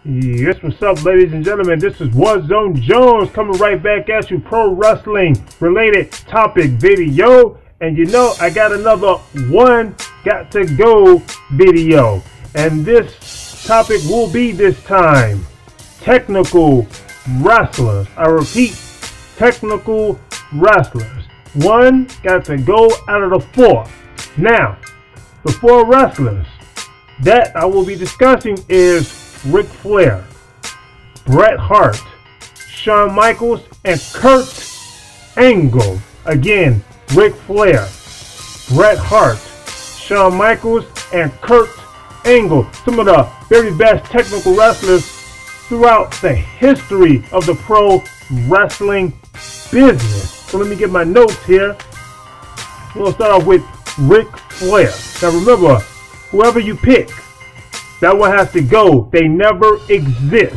Yes, what's up, ladies and gentlemen? This is Warzone Jones coming right back at you, pro wrestling related topic video. And you know, I got another one got to go video. And this topic will be this time technical wrestlers. I repeat, technical wrestlers. One got to go out of the four. Now, the four wrestlers that I will be discussing is Ric Flair, Bret Hart, Shawn Michaels, and Kurt Angle. Again, Ric Flair, Bret Hart, Shawn Michaels, and Kurt Angle. Some of the very best technical wrestlers throughout the history of the pro wrestling business. So let me get my notes here. We'll start off with Ric Flair. Now remember, whoever you pick, that one has to go. They never exist.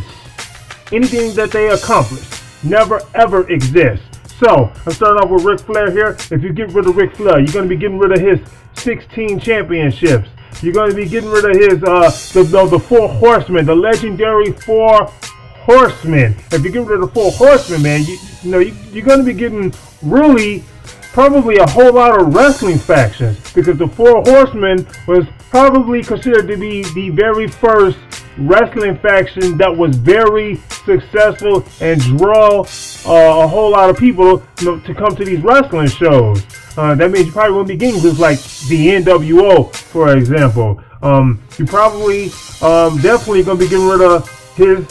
Anything that they accomplish never ever exists. So I'm starting off with Ric Flair here. If you get rid of Ric Flair, you're going to be getting rid of his 16 championships. You're going to be getting rid of his the four horsemen, the legendary four horsemen. If you get rid of the four horsemen, man, you're going to be getting really probably a whole lot of wrestling factions, because the four horsemen was probably considered to be the very first wrestling faction that was very successful and draw a whole lot of people to come to these wrestling shows. That means you probably won't be getting groups like the NWO, for example. You probably definitely going to be getting rid of his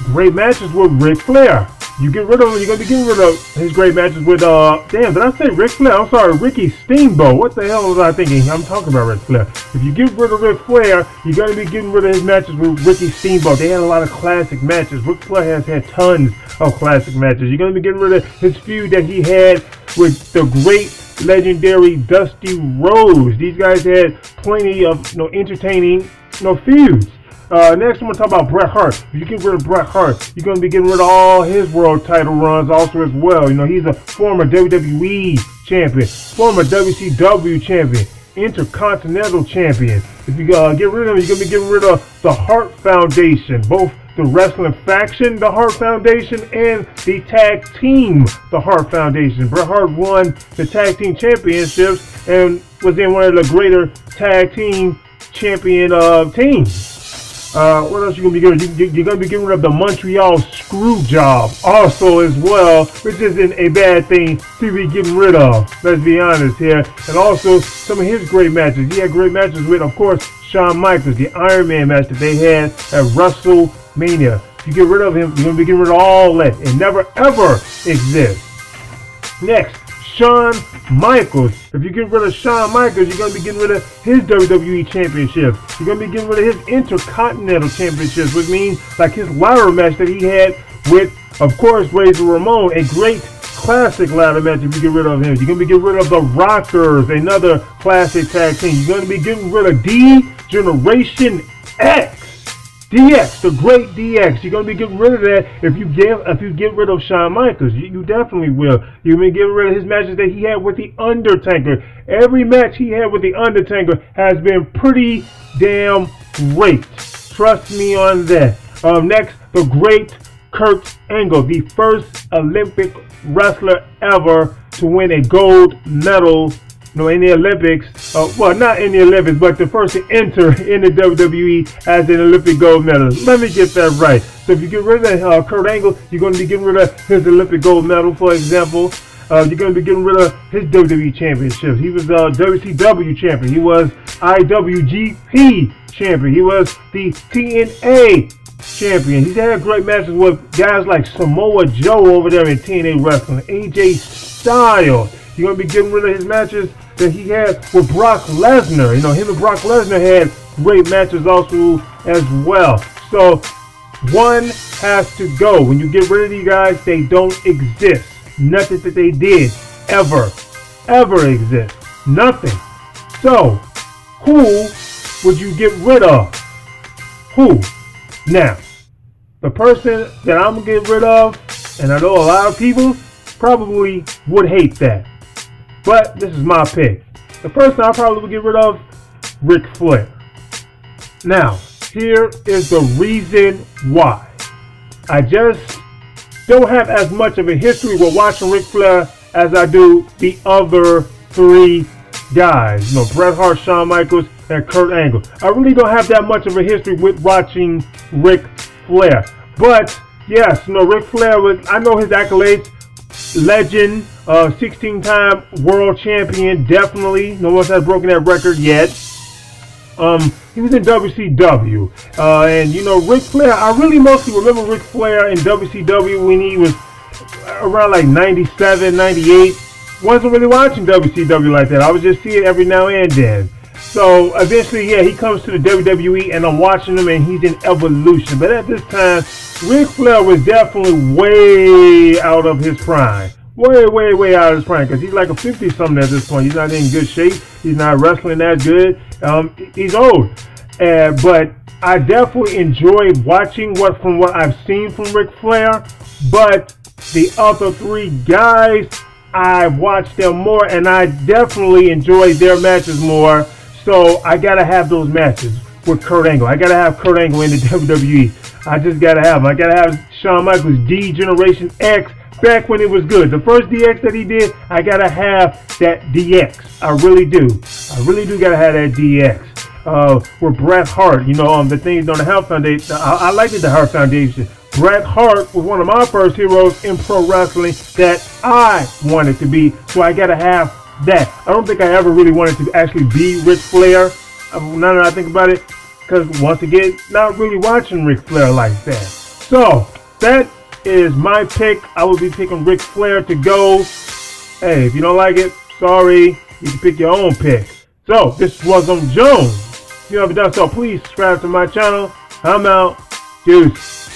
great matches with Ric Flair. You get rid of him, you're going to be getting rid of his great matches with, damn, did I say Ric Flair? I'm sorry, Ricky Steamboat. What the hell was I thinking? I'm talking about Ric Flair. If you get rid of Ric Flair, you're going to be getting rid of his matches with Ricky Steamboat. They had a lot of classic matches. Ric Flair has had tons of classic matches. You're going to be getting rid of his feud that he had with the great legendary Dusty Rhodes. These guys had plenty of entertaining feuds. Next, I'm going to talk about Bret Hart. If you get rid of Bret Hart, you're going to be getting rid of all his world title runs also as well. He's a former WWE champion, former WCW champion, Intercontinental champion. If you get rid of him, you're going to be getting rid of the Hart Foundation, both the wrestling faction, the Hart Foundation, and the tag team, the Hart Foundation. Bret Hart won the tag team championships and was in one of the greater tag team champion teams. What else you gonna be getting? You're gonna be getting rid of the Montreal Screwjob also as well, which isn't a bad thing to be getting rid of. Let's be honest here. And also some of his great matches. He had great matches with, of course, Shawn Michaels, the Iron Man match that they had at WrestleMania. If you get rid of him, you're gonna be getting rid of all that. It never ever exists. Next, Shawn Michaels. If you get rid of Shawn Michaels, you're going to be getting rid of his WWE Championship. You're going to be getting rid of his Intercontinental Championships, which means like his ladder match that he had with, of course, Razor Ramon, a great classic ladder match. If you get rid of him, you're going to be getting rid of the Rockers, another classic tag team. You're going to be getting rid of D-Generation X. DX, the great DX. You're gonna be getting rid of that if you get rid of Shawn Michaels. You definitely will. You're gonna be getting rid of his matches that he had with the Undertaker. Every match he had with the Undertaker has been pretty damn great. Trust me on that. Next, the great Kurt Angle, the first Olympic wrestler ever to win a gold medal. In the Olympics, well, not in the Olympics, but the first to enter in the WWE as an Olympic gold medalist. Let me get that right. So if you get rid of Kurt Angle, you're going to be getting rid of his Olympic gold medal, for example. You're going to be getting rid of his WWE championships. He was WCW champion. He was IWGP champion. He was the TNA champion. He's had great matches with guys like Samoa Joe over there in TNA Wrestling, AJ Styles. You're going to be getting rid of his matches that he had with Brock Lesnar. Him and Brock Lesnar had great matches also as well. So one has to go. When you get rid of these guys, they don't exist. Nothing that they did ever exist. Nothing. So who would you get rid of? Who? Now, the person that I'm going to get rid of, and I know a lot of people probably would hate that, but this is my pick. The person I probably would get rid of, Ric Flair. Now, here is the reason why. I just don't have as much of a history with watching Ric Flair as I do the other three guys. You know, Bret Hart, Shawn Michaels, and Kurt Angle. I really don't have that much of a history with watching Ric Flair. But yes, you know, Ric Flair was, I know his accolades. Legend, 16-time world champion, definitely. No one has broken that record yet. He was in WCW. And you know, Ric Flair, I really mostly remember Ric Flair in WCW when he was around like 97, 98. Wasn't really watching WCW like that. I was just seeing it every now and then. So eventually, yeah, he comes to the WWE and I'm watching him and he's in Evolution. But at this time, Ric Flair was definitely way out of his prime. Way out of his prime, because he's like a 50-something at this point. He's not in good shape. He's not wrestling that good. He's old. But I definitely enjoyed watching from what I've seen from Ric Flair. But the other three guys, I watched them more and I definitely enjoyed their matches more. So I gotta have those matches with Kurt Angle. I gotta have Kurt Angle in the WWE. I just gotta have him. I gotta have Shawn Michaels D Generation X back when it was good. The first DX that he did, I gotta have that DX. I really do. I really do gotta have that DX. With Bret Hart, you know, the things on the Hart Foundation. I liked it, the Hart Foundation. Bret Hart was one of my first heroes in pro wrestling that I wanted to be. So I gotta have that. I don't think I ever really wanted to actually be Ric Flair. Now that I think about it, because once again, not really watching Ric Flair like that. So that is my pick. I will be picking Ric Flair to go. Hey, if you don't like it, sorry. You can pick your own pick. So this was Jones. If you haven't done so, please subscribe to my channel. I'm out. Deuce.